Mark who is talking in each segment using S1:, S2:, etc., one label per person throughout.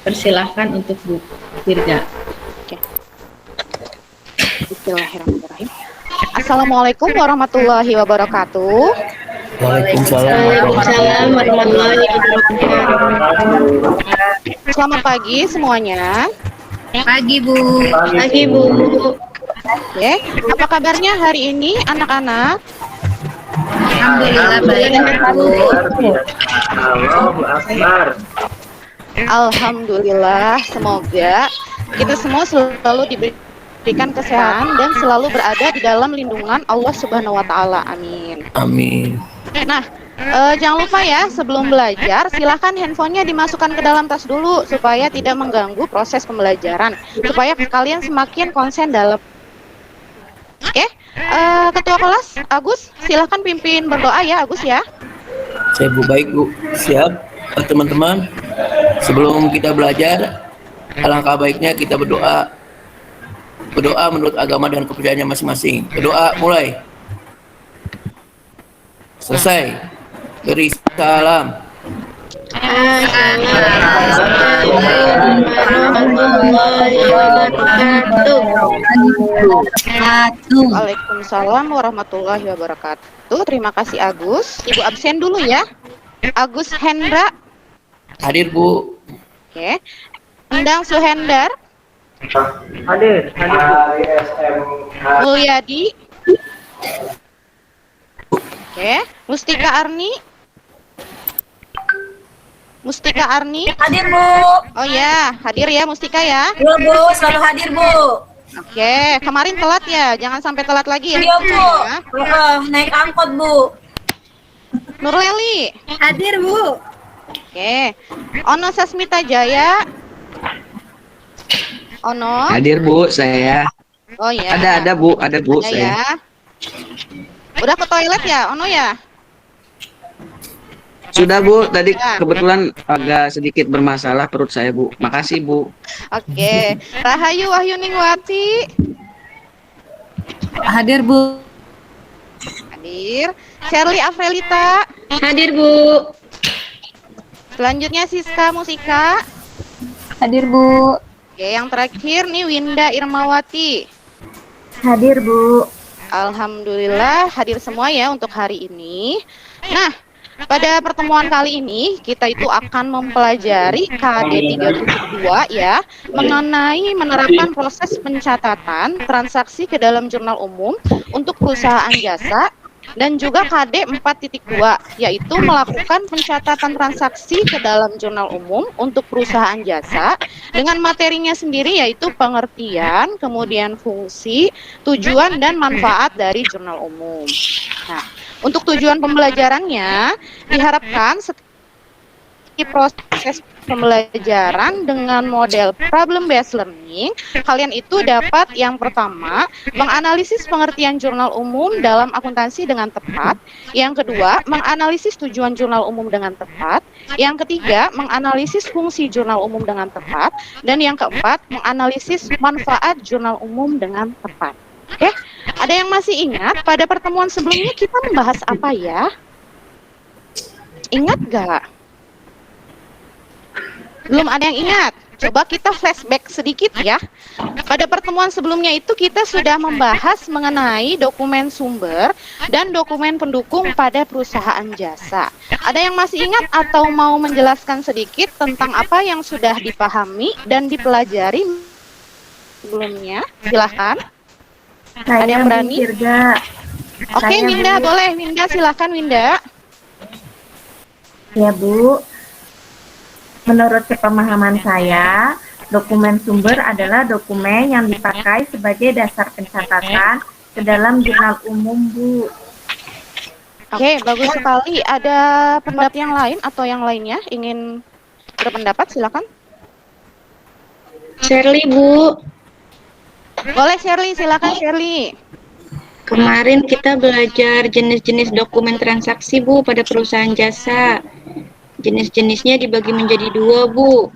S1: Persilahkan untuk Bu Firda.
S2: Oke. Bismillahirrahmanirrahim. Assalamualaikum warahmatullahi wabarakatuh.
S3: Waalaikumsalam
S1: Waalaikumsalam warahmatullahi wabarakatuh.
S2: Selamat pagi semuanya.
S4: Pagi Bu.
S1: Pagi Bu.
S2: Oke, apa kabarnya hari ini anak-anak?
S4: Alhamdulillah baik Bu.
S3: Allahu Akbar.
S2: Alhamdulillah, semoga kita semua selalu diberikan kesehatan dan selalu berada di dalam lindungan Allah Subhanahu wa taala. Amin.
S3: Amin.
S2: Nah, jangan lupa ya, sebelum belajar, silahkan handphonenya dimasukkan ke dalam tas dulu supaya tidak mengganggu proses pembelajaran, supaya kalian semakin konsen dalam. Oke, Ketua kelas Agus, silahkan pimpin berdoa ya Agus ya.
S3: Saya Bu, baik Bu. Siap teman-teman. Sebelum kita belajar, alangkah baiknya kita berdoa. Berdoa menurut agama dan kepercayaannya masing-masing. Berdoa mulai. Selesai. Beri salam.
S1: Assalamualaikum warahmatullahi wabarakatuh.
S2: Waalaikumsalam warahmatullahi wabarakatuh. Terima kasih Agus. Ibu absen dulu ya. Agus Hendra.
S3: Hadir Bu.
S2: Oke. Endang Suhendar.
S3: Hadir.
S2: Mulyadi. Oke. Mustika Arni. Mustika Arni.
S4: Hadir Bu.
S2: Oh ya, hadir ya Mustika ya.
S4: Iya Bu, selalu hadir Bu.
S2: Oke, kemarin telat ya. Jangan sampai telat lagi ya.
S4: Iya Bu.
S2: Ya.
S4: Naik angkot Bu.
S2: Nurleli.
S4: Hadir Bu.
S2: Oke. Ono Sasmita Jaya. Ono.
S5: Hadir Bu, saya.
S2: Oh ya.
S5: Ada Bu, ada Bu
S2: Ada
S5: saya.
S2: ya. Udah ke toilet ya, Ono ya?
S5: Sudah Bu, tadi
S2: Ya.
S5: kebetulan agak sedikit bermasalah perut saya Bu. Makasih Bu.
S2: Oke. Rahayu Wahyuningwati.
S4: Hadir Bu.
S2: Hadir. Shirley Afrelita.
S1: Hadir Bu.
S2: Selanjutnya Siska Musika.
S4: Hadir Bu.
S2: Oke, yang terakhir nih Winda Irmawati.
S4: Hadir Bu.
S2: Alhamdulillah hadir semua ya untuk hari ini. Nah, pada pertemuan kali ini kita itu akan mempelajari KD 372 ya, mengenai menerapkan proses pencatatan transaksi ke dalam jurnal umum untuk perusahaan jasa, dan juga KD 4.2 yaitu melakukan pencatatan transaksi ke dalam jurnal umum untuk perusahaan jasa dengan materinya sendiri yaitu pengertian, kemudian fungsi, tujuan dan manfaat dari jurnal umum. Nah, untuk tujuan pembelajarannya diharapkan proses pembelajaran dengan model problem based learning, kalian itu dapat yang pertama menganalisis pengertian jurnal umum dalam akuntansi dengan tepat, yang kedua menganalisis tujuan jurnal umum dengan tepat, yang ketiga menganalisis fungsi jurnal umum dengan tepat, dan yang keempat menganalisis manfaat jurnal umum dengan tepat. Oke, ada yang masih ingat pada pertemuan sebelumnya kita membahas apa ya? Ingat gak? Belum ada yang ingat? Coba kita flashback sedikit ya. Pada pertemuan sebelumnya itu kita sudah membahas mengenai dokumen sumber dan dokumen pendukung pada perusahaan jasa. Ada yang masih ingat atau mau menjelaskan sedikit tentang apa yang sudah dipahami dan dipelajari sebelumnya? Silahkan. Ada yang berani? Oke, Winda, boleh. Winda, silahkan Winda.
S6: Ya Bu, menurut sepemahaman saya, dokumen sumber adalah dokumen yang dipakai sebagai dasar pencatatan ke dalam jurnal umum Bu.
S2: Oke, bagus sekali. Ada pendapat yang lain atau yang lainnya ingin berpendapat? Silakan.
S1: Shirley Bu.
S2: Boleh Shirley, silakan Shirley.
S1: Kemarin kita belajar jenis-jenis dokumen transaksi Bu pada perusahaan jasa. Jenis-jenisnya dibagi menjadi dua Bu.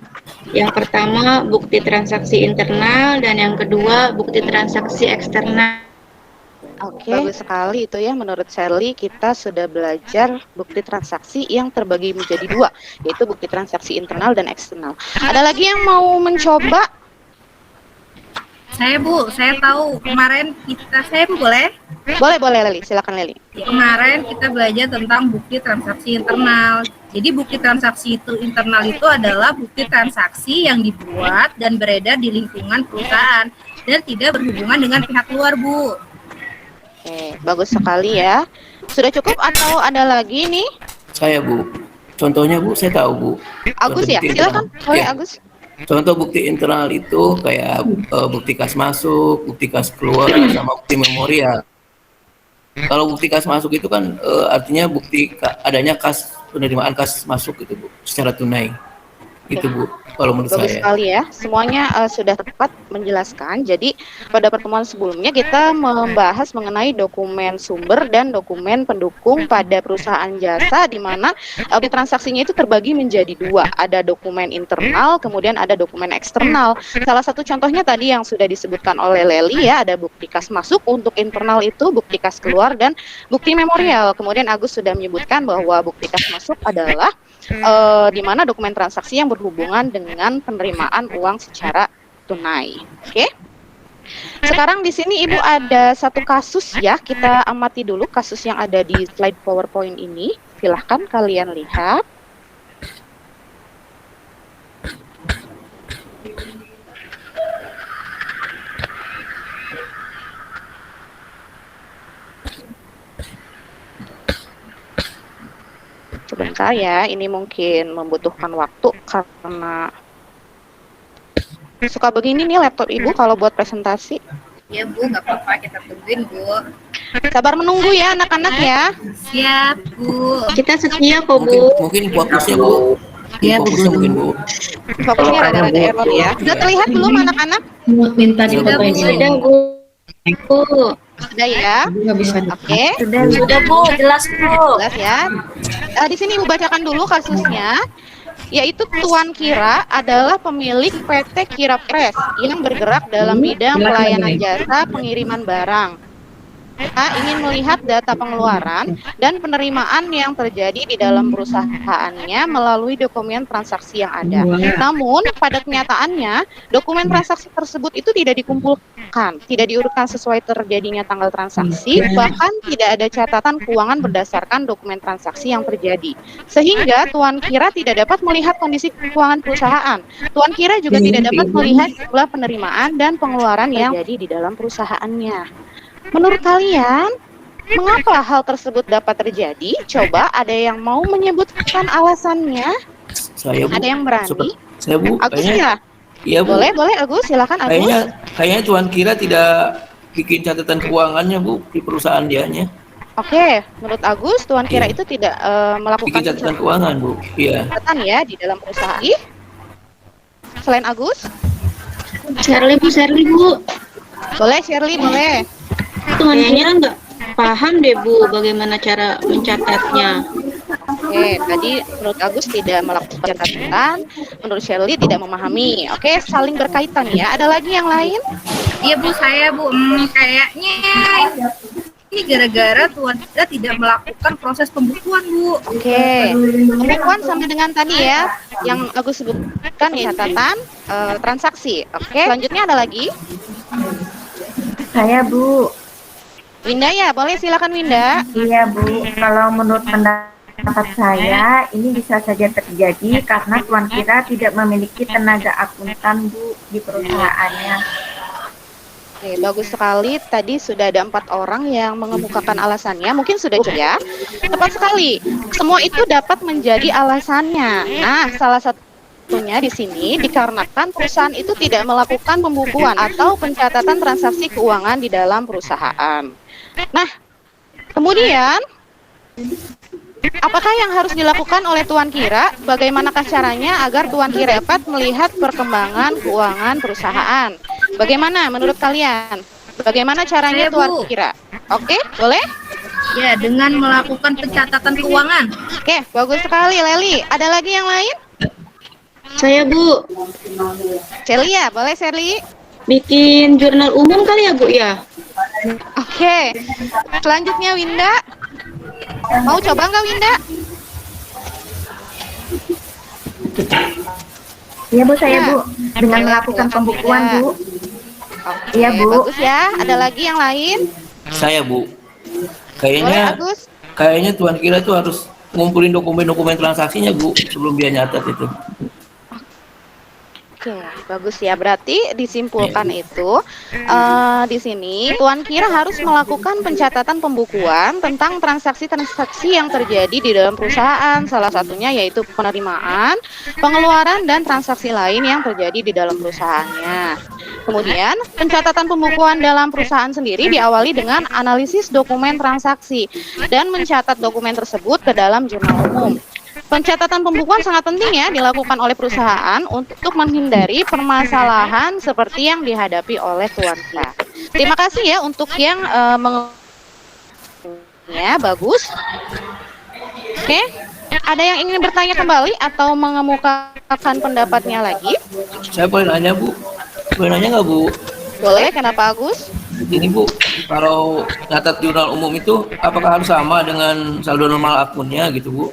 S1: Yang pertama bukti transaksi internal dan yang kedua bukti transaksi eksternal.
S2: Oke, bagus sekali itu ya. Menurut Sally, kita sudah belajar bukti transaksi yang terbagi menjadi dua, yaitu bukti transaksi internal dan eksternal. Ada lagi yang mau mencoba?
S4: Saya Bu, saya tahu kemarin saya Bu boleh?
S2: Boleh Leli, silakan Leli.
S4: Kemarin kita belajar tentang bukti transaksi internal. Jadi bukti transaksi internal itu adalah bukti transaksi yang dibuat dan beredar di lingkungan perusahaan dan tidak berhubungan dengan pihak luar, Bu.
S2: Oke, bagus sekali ya. Sudah cukup atau ada lagi nih?
S3: Saya Bu. Contohnya Bu, saya tahu Bu.
S2: Agus
S3: Contoh
S2: ya,
S3: bukti
S2: silakan.
S3: internal.
S2: Boleh
S3: Ya.
S2: Agus.
S3: Contoh bukti internal itu kayak bukti kas masuk, bukti kas keluar, sama bukti memorial. Kalau bukti kas masuk itu kan artinya bukti adanya kas penerimaan kas masuk itu Bu, secara tunai. Itu Bu, kalau menurut
S2: Bagus
S3: saya.
S2: sekali ya. Semuanya sudah tepat menjelaskan. Jadi pada pertemuan sebelumnya kita membahas mengenai dokumen sumber dan dokumen pendukung pada perusahaan jasa, di mana transaksinya itu terbagi menjadi dua. Ada dokumen internal, kemudian ada dokumen eksternal. Salah satu contohnya tadi yang sudah disebutkan oleh Leli ya, ada bukti kas masuk untuk internal itu, bukti kas keluar, dan bukti memorial. Kemudian Agus sudah menyebutkan bahwa bukti kas masuk adalah di mana dokumen transaksi yang berhubungan dengan penerimaan uang secara tunai. Oke. Sekarang di sini Ibu ada satu kasus ya, kita amati dulu kasus yang ada di slide PowerPoint ini. Silahkan kalian lihat. Sebentar ya, ini mungkin membutuhkan waktu karena suka begini nih laptop Ibu kalau buat presentasi.
S4: Ya Bu, nggak apa-apa, kita tungguin Bu.
S2: Sabar menunggu ya anak-anak ya.
S4: Siap Bu.
S1: Kita setia kok,
S3: Mungkin
S1: Bu.
S3: mungkin fokusnya Bu.
S4: Iya, Bu.
S3: Fokusnya mungkin Bu.
S2: Fokusnya rada-rada error ya. Sudah terlihat belum anak-anak?
S4: Minta
S1: Sudah, Bu. Sudah, Bu. Bu.
S2: Sudah ya. Oke.
S4: Sudah Bu, jelas Bu.
S2: Jelas ya. Di sini Ibu bacakan dulu kasusnya, yaitu Tuan Kira adalah pemilik PT Kira Press yang bergerak dalam bidang pelayanan jasa pengiriman barang. Kita ingin melihat data pengeluaran dan penerimaan yang terjadi di dalam perusahaannya melalui dokumen transaksi yang ada. Namun, pada kenyataannya, dokumen transaksi tersebut itu tidak dikumpulkan, tidak diurutkan sesuai terjadinya tanggal transaksi, bahkan tidak ada catatan keuangan berdasarkan dokumen transaksi yang terjadi. Sehingga Tuan Kira tidak dapat melihat kondisi keuangan perusahaan. Tuan Kira juga tidak dapat melihat jumlah penerimaan dan pengeluaran yang terjadi di dalam perusahaannya. Menurut kalian, mengapa hal tersebut dapat terjadi? Coba ada yang mau menyebutkan alasannya?
S3: Saya Bu.
S2: Ada yang berani?
S3: Saya Bu.
S2: Agus
S3: Kayaknya,
S2: ya?
S3: iya Bu.
S2: Boleh Agus, silakan Agus.
S3: Kayaknya Tuan Kira tidak bikin catatan keuangannya Bu di perusahaan dianya.
S2: Oke, menurut Agus, Tuan Kira
S3: Iya.
S2: itu tidak melakukan
S3: Bikin catatan keuangan Bu. Iya.
S2: catatan ya di dalam perusahaan. Selain Agus,
S1: Shirley, Bu.
S2: boleh Shirley, boleh.
S1: Tuan Kira nggak paham deh, Bu, bagaimana cara mencatatnya.
S2: Oke, tadi menurut Agus tidak melakukan catatan, menurut Shirley tidak memahami. Oke, saling berkaitan ya. Ada lagi yang lain?
S4: Iya Bu, saya Bu. Kayaknya ini gara-gara Tuan Kira tidak melakukan proses pembukuan Bu.
S2: Oke, pembukuan sama dengan tadi ya, yang Agus sebutkan ya, catatan transaksi. Oke, selanjutnya ada lagi?
S6: Saya Bu.
S2: Winda ya, boleh silakan Winda.
S6: Iya Bu, kalau menurut pendapat saya ini bisa saja terjadi karena Tuan Kira tidak memiliki tenaga akuntan Bu di perusahaannya.
S2: Oke, bagus sekali. Tadi sudah ada 4 orang yang mengemukakan alasannya. Mungkin sudah cukup ya. Tepat sekali. Semua itu dapat menjadi alasannya. Nah, salah satunya di sini dikarenakan perusahaan itu tidak melakukan pembukuan atau pencatatan transaksi keuangan di dalam perusahaan. Nah, kemudian apakah yang harus dilakukan oleh Tuan Kira? Bagaimanakah caranya agar Tuan Kira dapat melihat perkembangan keuangan perusahaan? Bagaimana menurut kalian? Bagaimana caranya
S4: Saya,
S2: Tuan
S4: Bu.
S2: Kira? Oke, boleh?
S4: Ya, dengan melakukan pencatatan keuangan.
S2: Oke, bagus sekali Leli. Ada lagi yang lain?
S1: Saya, Bu.
S2: Celia, boleh Sherly?
S1: Bikin jurnal umum kali ya Bu ya?
S2: Oke, selanjutnya Winda. Mau coba nggak Winda?
S6: Iya Bu, saya
S2: Ya,
S6: Bu. Dengan
S2: boleh,
S6: melakukan
S2: silakan,
S6: pembukuan
S2: Winda.
S6: Bu.
S2: Oke,
S6: Iya, Bu.
S2: bagus ya. Ada lagi yang lain?
S3: Saya Bu,
S2: Boleh
S3: kayaknya
S2: Agus?
S3: Tuan Kira tuh harus ngumpulin dokumen-dokumen transaksinya Bu sebelum dia nyatet itu.
S2: Oke, bagus ya. Berarti disimpulkan
S3: Iya.
S2: itu di sini Tuan Kira harus melakukan pencatatan pembukuan tentang transaksi-transaksi yang terjadi di dalam perusahaan. Salah satunya yaitu penerimaan, pengeluaran, dan transaksi lain yang terjadi di dalam perusahaannya. Kemudian, pencatatan pembukuan dalam perusahaan sendiri diawali dengan analisis dokumen transaksi dan mencatat dokumen tersebut ke dalam jurnal umum. Pencatatan pembukuan sangat penting ya dilakukan oleh perusahaan untuk menghindari permasalahan seperti yang dihadapi oleh Tuan Kira. Terima kasih ya untuk yang ya bagus. Oke, ada yang ingin bertanya kembali atau mengemukakan pendapatnya lagi?
S3: Saya boleh nanya Bu? Boleh nanya nggak Bu?
S2: Boleh, kenapa Agus?
S3: Ini Bu, kalau catat jurnal umum itu apakah harus sama dengan saldo normal akunnya gitu Bu?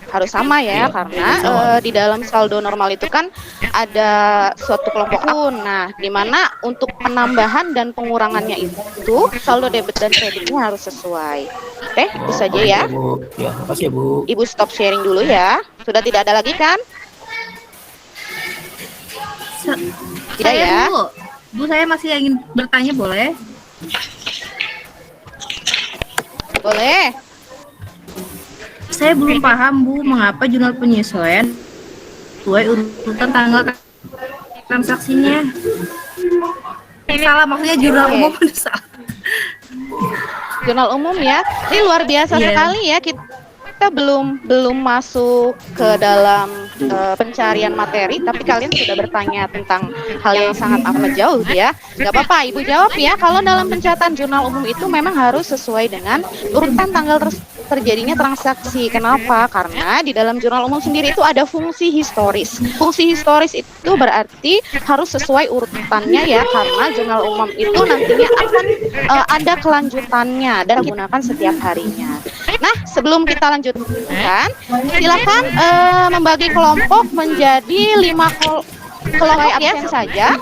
S2: Harus sama ya,
S3: Iya,
S2: karena
S3: sama.
S2: di dalam saldo normal itu kan ada suatu kelompok akun. Nah, di mana untuk penambahan dan pengurangannya itu saldo debit dan kreditnya harus sesuai. Oke, itu saja ya.
S3: Bu. Ya, makasih ya Bu.
S2: Ibu stop sharing dulu ya. Sudah tidak ada lagi kan? Tidak
S4: Saya
S2: ya?
S4: Bu, saya masih ingin bertanya boleh?
S2: Boleh.
S4: Saya belum paham Bu, mengapa jurnal penyesuaian sesuai urutan tanggal transaksinya. Salah, maksudnya jurnal
S2: Oke.
S4: umum salah.
S2: Jurnal umum ya. Ini luar biasa
S4: Iya.
S2: sekali ya, kita belum masuk ke dalam pencarian materi, tapi kalian sudah bertanya tentang hal yang sangat amat jauh ya. Gak apa-apa, Ibu jawab ya. Kalau dalam pencatatan jurnal umum itu memang harus sesuai dengan urutan tanggal terjadinya transaksi. Kenapa? Karena di dalam jurnal umum sendiri itu ada fungsi historis. Fungsi historis itu berarti harus sesuai urutannya ya, karena jurnal umum itu nantinya akan ada kelanjutannya dan digunakan setiap harinya. Nah, sebelum kita lanjutkan, silakan membagi kelompok menjadi 5 kelompok ya saja.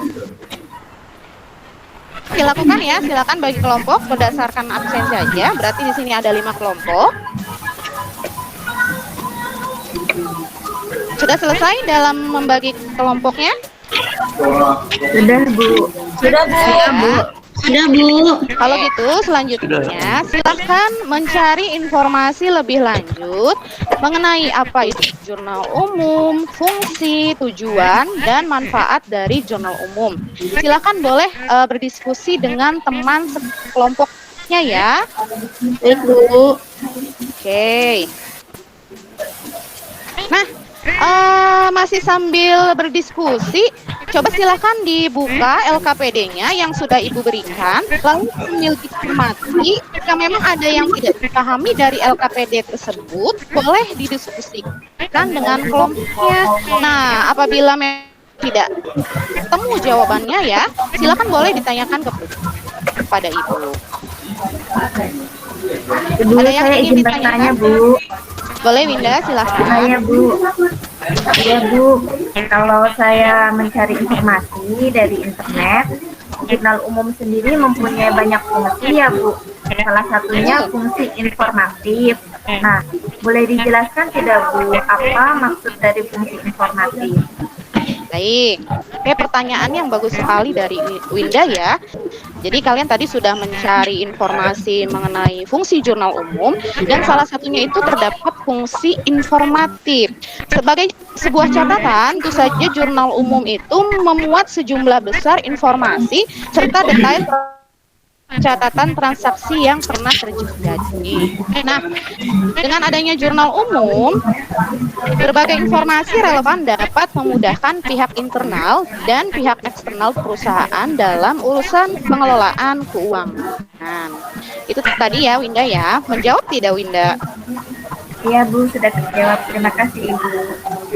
S2: Dilakukan ya, silakan bagi kelompok berdasarkan absen saja. Berarti di sini ada 5 kelompok. Sudah selesai dalam membagi kelompoknya?
S6: Sudah Bu.
S1: Sudah Bu.
S2: Ya.
S1: Sudah Bu.
S2: Kalau gitu selanjutnya silahkan mencari informasi lebih lanjut mengenai apa itu jurnal umum, fungsi, tujuan, dan manfaat dari jurnal umum. Silahkan boleh berdiskusi dengan teman sekelompoknya ya.
S1: Baik Bu.
S2: Oke. Nah, masih sambil berdiskusi, coba silakan dibuka LKPD-nya yang sudah Ibu berikan, lalu sambil dicermati, jika memang ada yang tidak dipahami dari LKPD tersebut, boleh didiskusikan dengan kelompoknya. Nah, apabila tidak ketemu jawabannya ya, silakan boleh ditanyakan kepada Ibu.
S6: Dulu
S2: Ada yang
S6: saya
S2: ingin
S6: izin bertanya
S2: ditanyakan?
S6: Bu.
S2: Boleh Winda, silahkan.
S6: Saya Bu. Iya Bu, kalau saya mencari informasi dari internet, jurnal umum sendiri mempunyai banyak fungsi ya Bu. Salah satunya fungsi informatif. Nah, boleh dijelaskan tidak Bu, apa maksud dari fungsi informatif?
S2: Baik, oke, pertanyaan yang bagus sekali dari Winda ya. Jadi kalian tadi sudah mencari informasi mengenai fungsi jurnal umum dan salah satunya itu terdapat fungsi informatif. Sebagai sebuah catatan, tentu saja jurnal umum itu memuat sejumlah besar informasi serta detail catatan transaksi yang pernah terjadi. Nah, dengan adanya jurnal umum, berbagai informasi relevan dapat memudahkan pihak internal dan pihak eksternal perusahaan dalam urusan pengelolaan keuangan. Itu tadi ya Winda ya. Menjawab tidak Winda?
S6: Iya Bu, sudah terjawab. Terima kasih Ibu.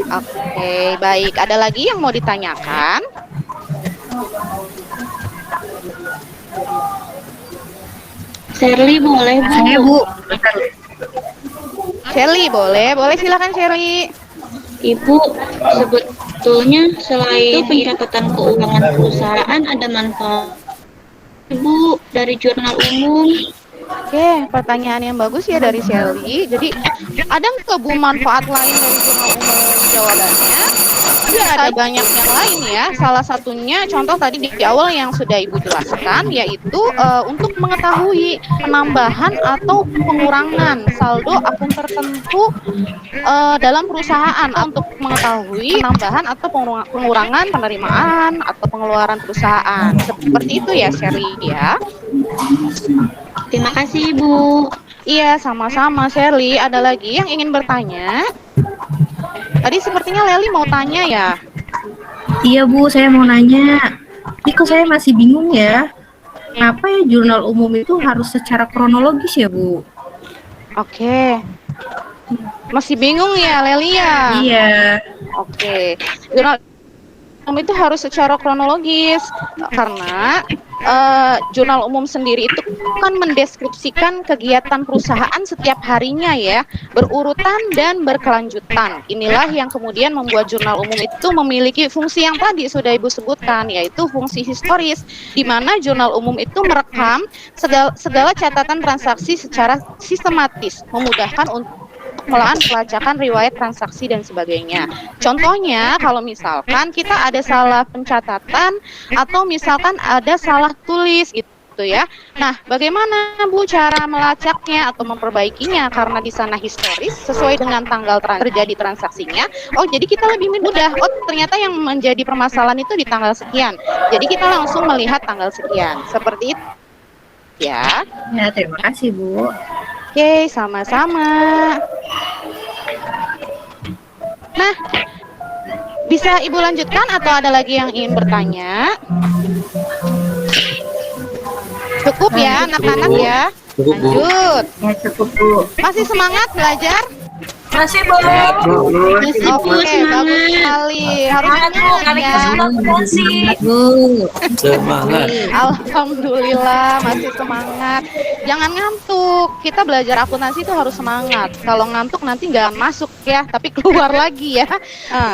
S2: Oke, baik. Ada lagi yang mau ditanyakan?
S1: Shirley boleh Bu.
S4: Saya Bu.
S2: Shelly, boleh silakan Shelly.
S1: Ibu, sebetulnya selain pencatatan keuangan perusahaan ada manfaat Ibu dari jurnal umum.
S2: Oke, pertanyaan yang bagus ya dari Shelly. Jadi, ada nggak Bu manfaat lain dari jurnal umum? Jawabannya, ada banyak yang lain ya. Salah satunya contoh tadi di awal yang sudah Ibu jelaskan, yaitu untuk mengetahui penambahan atau pengurangan saldo akun tertentu dalam perusahaan, untuk mengetahui penambahan atau pengurangan penerimaan atau pengeluaran perusahaan. Seperti itu ya Shelly ya.
S1: Terima kasih Ibu.
S2: Iya, sama-sama Shelly. Ada lagi yang ingin bertanya? Tadi sepertinya Leli mau tanya ya.
S4: Iya Bu, saya mau nanya. Ini kok saya masih bingung ya. Kenapa ya jurnal umum itu harus secara kronologis ya Bu?
S2: Oke. Masih bingung ya Leli ya?
S4: Iya.
S2: Oke. Jurnal umum itu harus secara kronologis karena jurnal umum sendiri itu kan mendeskripsikan kegiatan perusahaan setiap harinya ya, berurutan dan berkelanjutan. Inilah yang kemudian membuat jurnal umum itu memiliki fungsi yang tadi sudah Ibu sebutkan, yaitu fungsi historis, di mana jurnal umum itu merekam segala catatan transaksi secara sistematis, memudahkan untuk pelacakan riwayat transaksi dan sebagainya. Contohnya kalau misalkan kita ada salah pencatatan atau misalkan ada salah tulis gitu ya. Nah, bagaimana Bu cara melacaknya atau memperbaikinya, karena di sana historis sesuai dengan tanggal terjadi transaksinya. Oh, jadi kita lebih mudah. Oh, ternyata yang menjadi permasalahan itu di tanggal sekian. Jadi kita langsung melihat tanggal sekian. Seperti itu ya.
S4: Ya, terima kasih Bu.
S2: Oke, sama-sama. Nah, bisa Ibu lanjutkan atau ada lagi yang ingin bertanya? Cukup ya anak-anak ya.
S3: Cukup, Bu.
S2: Lanjut.
S6: Ya cukup Bu.
S2: Masih semangat belajar?
S7: Masih Bu.
S1: Masih Bu,
S2: Oke, bagus
S1: semangat.
S2: sekali. Harus
S7: Semangat Bu,
S2: semangat
S7: kali
S2: ya.
S7: akuntansi.
S4: Bu.
S3: Semangat.
S2: Alhamdulillah masih semangat. Jangan ngantuk. Kita belajar akuntansi itu harus semangat. Kalau ngantuk nanti nggak masuk ya, tapi keluar lagi ya.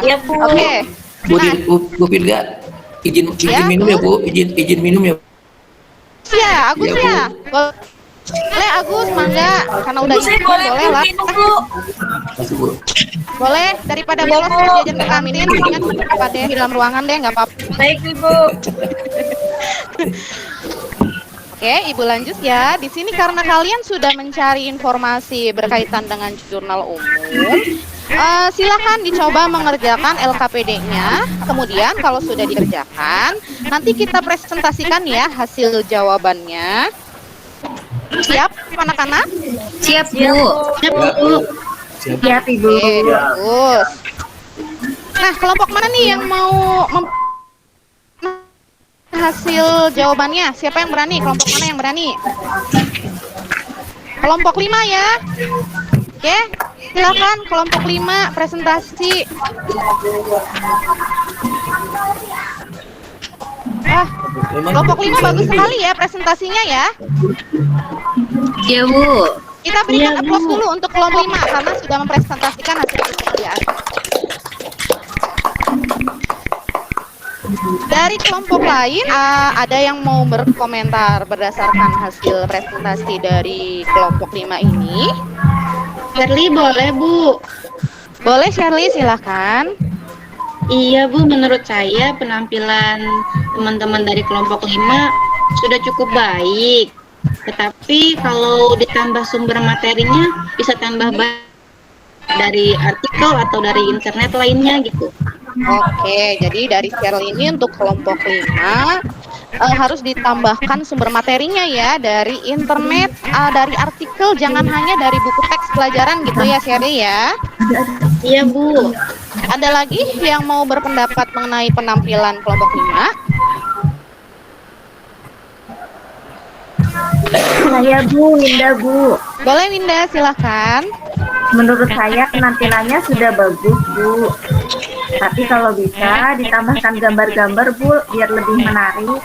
S7: Iya, Bu.
S2: Oke.
S3: Bu Firga, izin
S2: Ya,
S3: minum ya Bu, izin minum ya.
S2: Ya, Agus
S3: Ya,
S2: ya. Boleh Agus, mangga. Karena udah
S7: Bu, saya
S2: izin,
S7: boleh
S2: boleh
S7: Bu,
S2: lah.
S7: minum Bu.
S3: Kasih Bu.
S2: Boleh, daripada bolos terus jajan ke kantin, mendingan apa deh di dalam ruangan deh, nggak apa-apa.
S7: Baik Ibu.
S2: Oke, Ibu lanjut ya. Di sini karena kalian sudah mencari informasi berkaitan dengan jurnal umum, silakan dicoba mengerjakan LKPD-nya. Kemudian kalau sudah dikerjakan, nanti kita presentasikan ya hasil jawabannya. Siap, anak-anak?
S4: Siap Bu.
S1: Siap Bu.
S6: Siap Ibu.
S2: Oke, bagus. Nah, kelompok mana nih yang mau hasil jawabannya? Siapa yang berani? Kelompok mana yang berani? Kelompok 5 ya. Oke, silakan kelompok 5 presentasi. Wah, kelompok 5 bagus sekali ya presentasinya ya.
S4: Iya Bu.
S2: Kita berikan
S1: Iya, Bu.
S2: applause dulu untuk kelompok 5 karena sudah mempresentasikan hasil pekerjaan. Dari kelompok lain, ada yang mau berkomentar berdasarkan hasil presentasi dari kelompok 5 ini?
S1: Shirley boleh Bu.
S2: Boleh Shirley, silahkan.
S1: Iya Bu, menurut saya penampilan teman-teman dari kelompok 5 sudah cukup baik. Tetapi kalau ditambah sumber materinya bisa tambah baik dari artikel atau dari internet lainnya gitu.
S2: Oke, jadi dari Shirley ini untuk kelompok 5 harus ditambahkan sumber materinya ya, dari internet, dari artikel, jangan hanya dari buku teks pelajaran gitu ya Shirley ya.
S1: Iya Bu.
S2: Ada lagi yang mau berpendapat mengenai penampilan kelompok 5?
S6: Saya Bu, Winda Bu.
S2: Boleh Winda, silahkan.
S6: Menurut saya penampilannya sudah bagus Bu. Tapi kalau bisa ditambahkan gambar-gambar Bu, biar lebih menarik.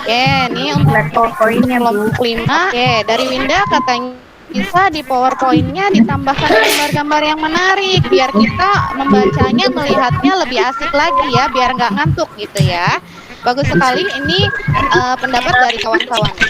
S2: Oke, ini untuk
S6: Lihat PowerPoint-nya Bu.
S2: kelompok 5. Oke, dari Winda katanya bisa di PowerPoint-nya ditambahkan gambar-gambar yang menarik biar kita membacanya, melihatnya lebih asik lagi ya, biar nggak ngantuk gitu ya. Bagus sekali ini pendapat dari kawan-kawannya.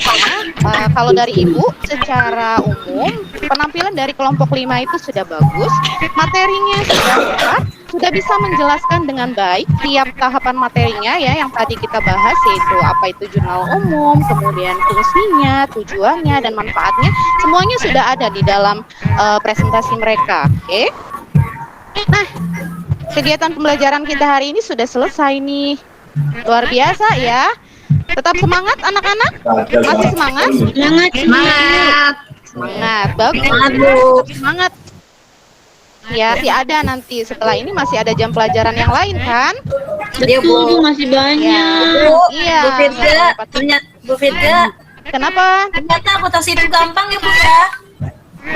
S2: Kalau dari Ibu, secara umum penampilan dari kelompok 5 itu sudah bagus, materinya sudah lengkap, sudah bisa menjelaskan dengan baik tiap tahapan materinya ya yang tadi kita bahas, yaitu apa itu jurnal umum, kemudian fungsinya, tujuannya, dan manfaatnya, semuanya sudah ada di dalam presentasi mereka. Oke. Nah, kegiatan pembelajaran kita hari ini sudah selesai nih. Luar biasa ya. Tetap semangat anak-anak? Masih semangat?
S4: Semangat.
S2: Semangat. Bagus.
S7: Semangat, Bu.
S2: Tetap semangat. Ya, masih ada nanti. Setelah ini masih ada jam pelajaran yang lain kan?
S7: Iya, Bu.
S1: Betul, masih banyak.
S7: Bu,
S2: Iya.
S7: Bu Firda, Bu Firda,
S2: Kenapa?
S7: ternyata akuntansi itu gampang ya, Bu ya.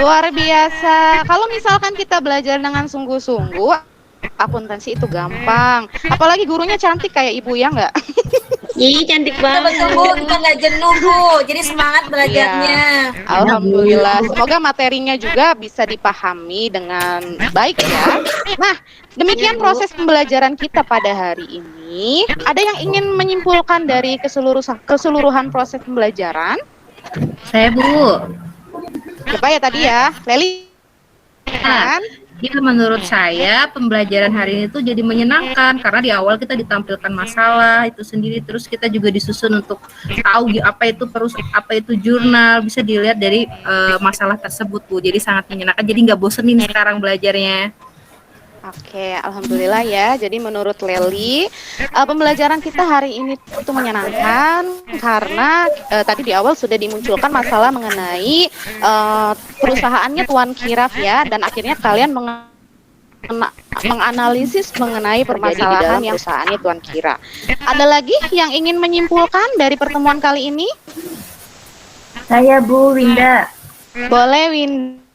S2: Luar biasa. Kalau misalkan kita belajar dengan sungguh-sungguh, akuntansi itu gampang. Apalagi gurunya cantik kayak Ibu ya nggak?
S1: Ih, cantik
S7: Betul,
S1: banget.
S7: betul, Bu. Kita nggak jenuh, Bu. Jadi semangat belajarnya.
S2: Alhamdulillah. Semoga materinya juga bisa dipahami dengan baik ya. Nah, demikian proses pembelajaran kita pada hari ini. Ada yang ingin menyimpulkan dari keseluruhan proses pembelajaran?
S4: Saya Bu.
S2: Coba ya tadi ya, Leli. Kan?
S4: Ya, menurut saya pembelajaran hari ini tuh jadi menyenangkan karena di awal kita ditampilkan masalah itu sendiri, terus kita juga disusun untuk tahu apa itu jurnal, bisa dilihat dari masalah tersebut Bu. Jadi sangat menyenangkan, jadi nggak bosenin sekarang belajarnya.
S2: Oke, alhamdulillah ya. Jadi menurut Leli, pembelajaran kita hari ini itu menyenangkan karena tadi di awal sudah dimunculkan masalah mengenai perusahaannya Tuan Kiraf ya, dan akhirnya kalian menganalisis mengenai permasalahan yang perusahaannya Tuan Kira. Ada lagi yang ingin menyimpulkan dari pertemuan kali ini?
S6: Saya Bu Winda.
S2: Boleh, Winda.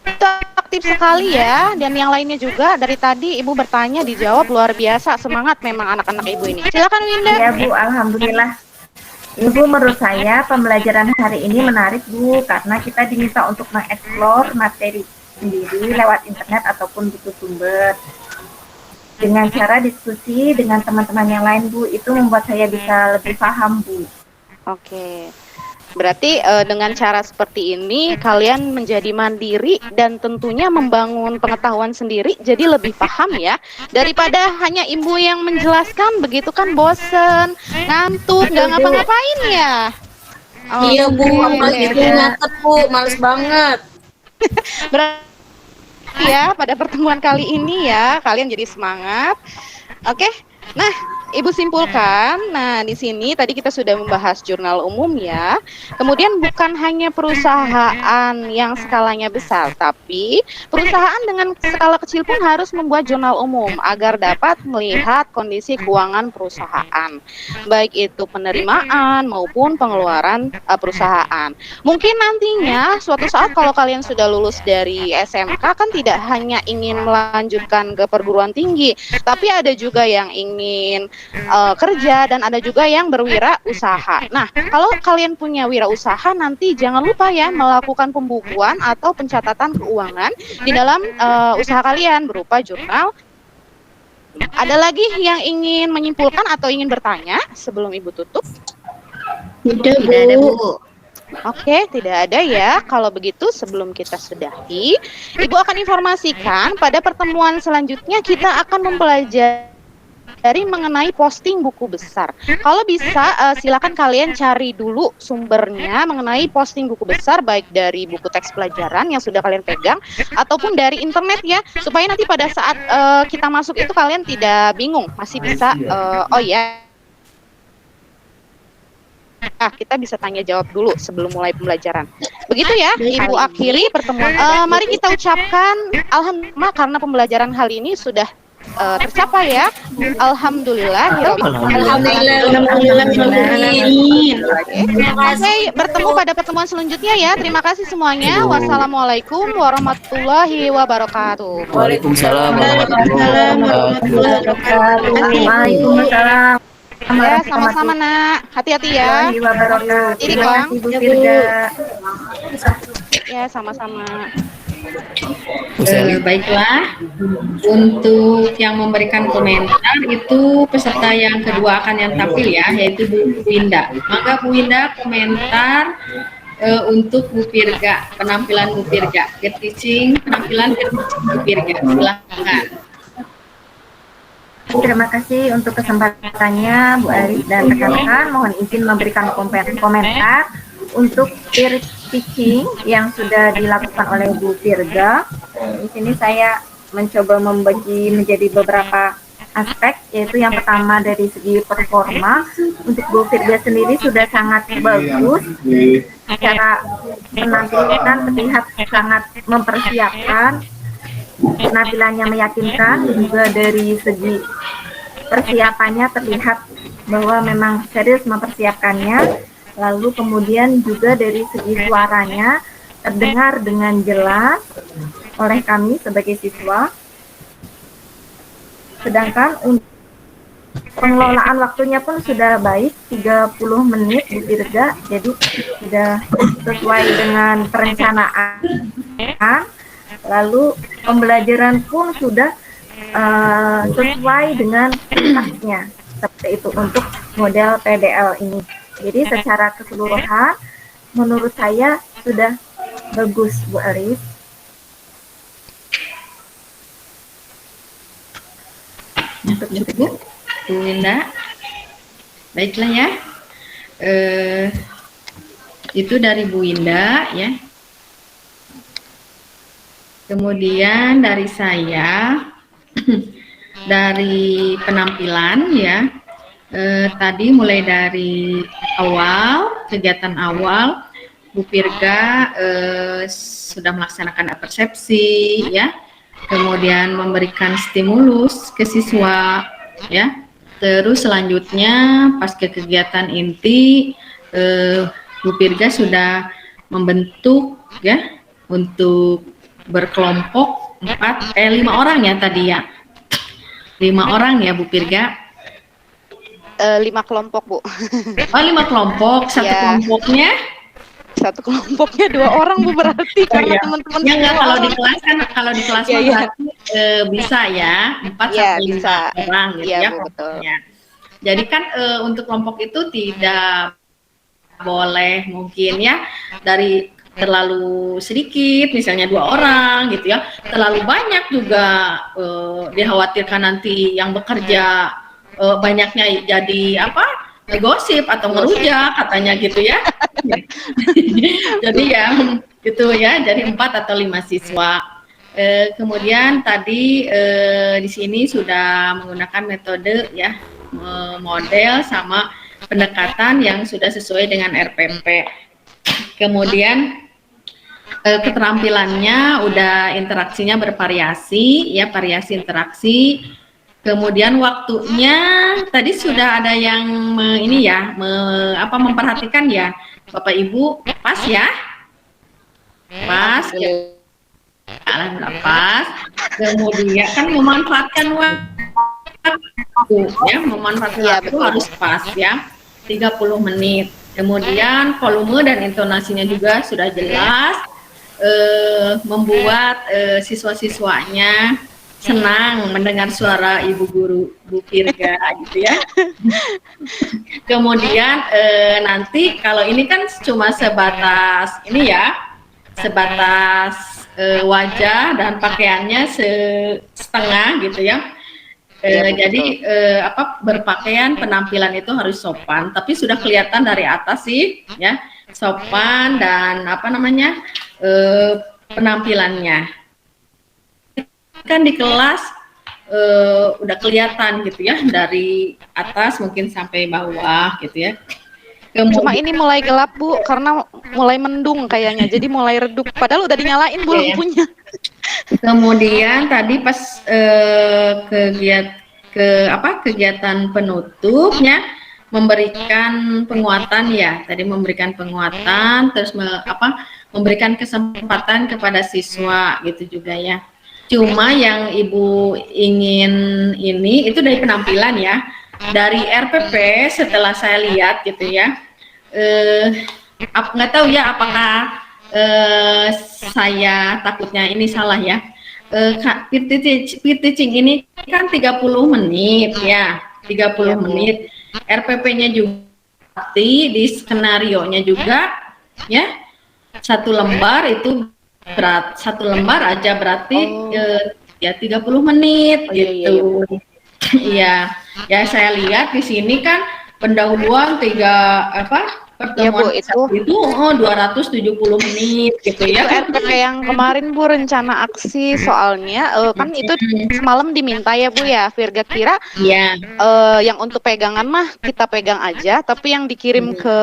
S2: Itu aktif sekali ya, dan yang lainnya juga dari tadi Ibu bertanya dijawab luar biasa, semangat memang anak-anak Ibu ini. Silakan Winda.
S6: Ya Bu, alhamdulillah. Ibu, menurut saya pembelajaran hari ini menarik Bu, karena kita diminta untuk mengeksplor materi sendiri lewat internet ataupun buku sumber. Dengan cara diskusi dengan teman-teman yang lain Bu, itu membuat saya bisa lebih paham Bu.
S2: Oke. Berarti dengan cara seperti ini kalian menjadi mandiri dan tentunya membangun pengetahuan sendiri, jadi lebih paham ya, daripada hanya ibu yang menjelaskan, begitu kan bosen, ngantuk, nggak ngapa-ngapain ya.
S7: Iya, Bu.
S2: Oke.
S7: Apalagi itu nyatet, Bu. Males banget.
S2: Berarti ya pada pertemuan kali ini ya kalian jadi semangat. Oke. Nah, Ibu simpulkan. Nah, di sini tadi kita sudah membahas jurnal umum ya. Kemudian bukan hanya perusahaan yang skalanya besar, tapi perusahaan dengan skala kecil pun harus membuat jurnal umum agar dapat melihat kondisi keuangan perusahaan, baik itu penerimaan maupun pengeluaran perusahaan. Mungkin nantinya suatu saat kalau kalian sudah lulus dari SMK kan tidak hanya ingin melanjutkan ke perguruan tinggi, tapi ada juga yang ingin kerja dan ada juga yang berwirausaha. Nah, kalau kalian punya wirausaha nanti jangan lupa ya melakukan pembukuan atau pencatatan keuangan di dalam usaha kalian berupa jurnal. Ada lagi yang ingin menyimpulkan atau ingin bertanya sebelum Ibu tutup?
S1: Udah,
S4: Tidak ada
S1: Bu.
S4: Bu.
S2: Oke, tidak ada ya. Kalau begitu sebelum kita sudahi, Ibu akan informasikan pada pertemuan selanjutnya kita akan mempelajari mengenai posting buku besar. Kalau bisa silakan kalian cari dulu sumbernya mengenai posting buku besar, baik dari buku teks pelajaran yang sudah kalian pegang ataupun dari internet ya, supaya nanti pada saat kita masuk itu kalian tidak bingung, masih bisa oh ya. Nah, kita bisa tanya jawab dulu sebelum mulai pembelajaran. Begitu ya, Ibu akhiri pertemuan. Mari kita ucapkan alhamdulillah karena pembelajaran kali ini sudah tercapai ya. Alhamdulillah.
S1: Alhamdulillah.
S2: Sampai bertemu pada pertemuan selanjutnya ya. Terima kasih semuanya. Wassalamualaikum warahmatullahi wabarakatuh.
S3: Waalaikumsalam warahmatullahi wabarakatuh.
S6: Waalaikumsalam.
S2: Ya, sama-sama nak. Hati-hati ya.
S6: warahmatullahi wabarakatuh.
S2: Ini
S6: Terima
S2: Kang.
S6: kasih Bu Firda.
S2: Ya, sama-sama.
S8: Baiklah, untuk yang memberikan komentar itu peserta yang kedua akan yang tampil ya, yaitu Bu Winda. Maka Bu Winda komentar untuk Bu Pirga, penampilan Bu Pirga, penampilan Bu Pirga. Silakan.
S6: Terima kasih untuk kesempatannya Bu Aris dan rekan-rekan. Mohon izin memberikan komentar untuk peer teaching yang sudah dilakukan oleh Bu Firda. Di sini saya mencoba membagi menjadi beberapa aspek, yaitu yang pertama dari segi performa. Untuk Bu Firda sendiri sudah sangat bagus, secara penampilan terlihat sangat mempersiapkan, penampilannya meyakinkan, juga dari segi persiapannya terlihat bahwa memang serius mempersiapkannya. Lalu kemudian juga dari segi suaranya terdengar dengan jelas oleh kami sebagai siswa. Sedangkan untuk pengelolaan waktunya pun sudah baik, 30 menit Bu Firda, jadi sudah sesuai dengan perencanaan. Lalu pembelajaran pun sudah sesuai dengan tugasnya, seperti itu untuk model PDL ini. Jadi secara keseluruhan menurut saya sudah bagus Bu Aris.
S8: Cukup Bu Winda. Baiklah ya. Itu dari Bu Winda ya. Kemudian dari saya dari penampilan ya. Tadi mulai dari awal, kegiatan awal, Bu Pirga sudah melaksanakan persepsi ya, kemudian memberikan stimulus ke siswa ya. Terus selanjutnya pas ke kegiatan inti, Bu Pirga sudah membentuk ya untuk berkelompok 5 orang ya tadi ya. 5 orang ya Bu Pirga.
S2: 5 kelompok Bu.
S8: Oh 5 kelompok, satu kelompoknya 2 orang Bu berarti karena teman-teman ya enggak, kalau di kelas berarti bisa ya 4 sampai 5 orang gitu ya kelompoknya. Jadi kan untuk kelompok itu tidak boleh mungkin ya dari terlalu sedikit, misalnya 2 orang gitu ya, terlalu banyak juga dikhawatirkan nanti yang bekerja banyaknya jadi gosip atau ngerujak katanya gitu ya. Jadi ya gitu ya, jadi 4 atau 5 siswa. Kemudian tadi di sini sudah menggunakan metode ya, model sama pendekatan yang sudah sesuai dengan RPP. Kemudian keterampilannya udah interaksinya bervariasi ya, variasi interaksi. Kemudian waktunya tadi sudah ada yang memperhatikan ya Bapak Ibu, pas ya, pas ya, alhamdulillah pas. Kemudian kan memanfaatkan waktu ya, memanfaatkan waktu harus pas ya, 30 menit. Kemudian volume dan intonasinya juga sudah jelas, membuat siswa-siswanya senang mendengar suara Ibu Guru Bu Pirga gitu ya. Kemudian nanti kalau ini kan cuma sebatas ini ya, sebatas wajah dan pakaiannya setengah gitu ya. Jadi berpakaian penampilan itu harus sopan, tapi sudah kelihatan dari atas sih ya, sopan dan penampilannya. Kan di kelas udah kelihatan gitu ya, dari atas mungkin sampai bawah gitu ya.
S2: Cuma ini mulai gelap Bu, karena mulai mendung kayaknya, jadi mulai redup. Padahal udah dinyalain Bu lampunya.
S8: Kemudian tadi pas kegiatan penutupnya memberikan penguatan ya. Tadi memberikan penguatan, terus memberikan kesempatan kepada siswa gitu juga ya. Cuma yang Ibu ingin ini itu dari penampilan ya. Dari RPP setelah saya lihat gitu ya. Nggak tahu ya apakah saya takutnya ini salah ya. Peer teaching ini kan 30 menit ya, 30 menit. RPP-nya juga di skenario-nya juga ya. Satu lembar itu satu lembar aja berarti ya 30 menit gitu. Iya. Ya saya lihat di sini kan pendahuluan pertemuan itu 270 menit gitu ya.
S2: Itu RPP yang kemarin Bu, rencana aksi soalnya kan itu semalam diminta ya Bu ya. Virga kira yang untuk pegangan mah kita pegang aja, tapi yang dikirim ke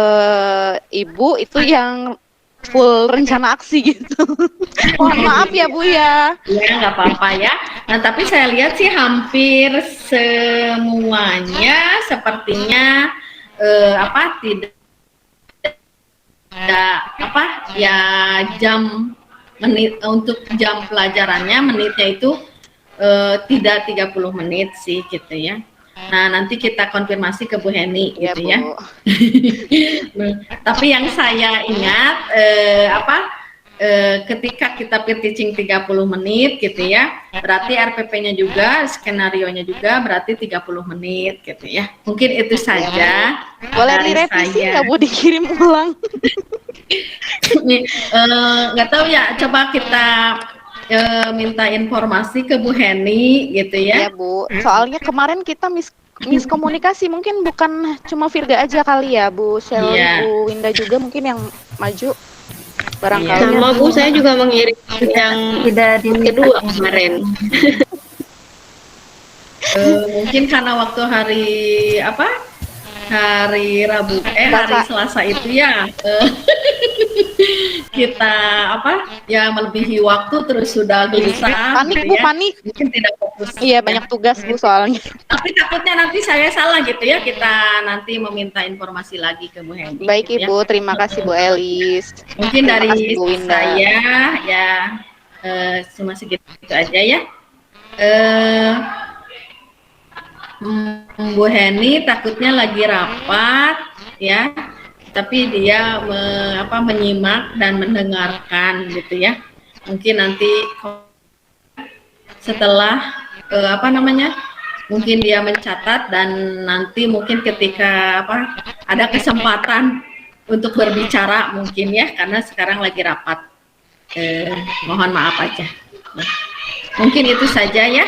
S2: Ibu itu yang full rencana aksi gitu. Mohon maaf ya Bu ya.
S8: Iya nggak apa-apa ya. Nah tapi saya lihat sih hampir semuanya sepertinya tidak jam menit untuk jam pelajarannya menitnya itu tidak 30 menit sih gitu ya. Nah nanti kita konfirmasi ke Bu Heni gitu ya. Tapi yang saya ingat ketika kita peer teaching 30 menit gitu ya, berarti RPP-nya juga, skenario-nya juga berarti 30 menit gitu ya. Mungkin itu saja.
S2: Boleh direvisi nggak Bu, dikirim ulang?
S8: Nggak tahu ya, coba kita minta informasi ke Bu Heni gitu ya.
S2: Iya Bu, soalnya kemarin kita miskomunikasi, mungkin bukan cuma Virga aja kali ya Bu Shelly, Bu Winda juga mungkin yang maju barangkali.
S1: Sama Bu, saya juga mengirim yang kedua kemarin.
S8: Mungkin karena waktu hari Rabu hari Selasa itu ya kita melebihi waktu terus sudah gelisah
S2: panik Bu, panik
S8: mungkin tidak fokus.
S2: Iya banyak tugas Bu soalnya.
S8: Tapi takutnya nanti saya salah gitu ya, kita nanti meminta informasi lagi ke Bu Hendy.
S2: Baik gitu Ibu, terima kasih Bu Elis.
S8: Mungkin dari saya ya cuma segitu aja ya. Bu Heni takutnya lagi rapat ya, tapi dia menyimak dan mendengarkan gitu ya. Mungkin nanti setelah mungkin dia mencatat dan nanti mungkin ketika ada kesempatan untuk berbicara mungkin ya, karena sekarang lagi rapat. Mohon maaf aja. Mungkin itu saja ya.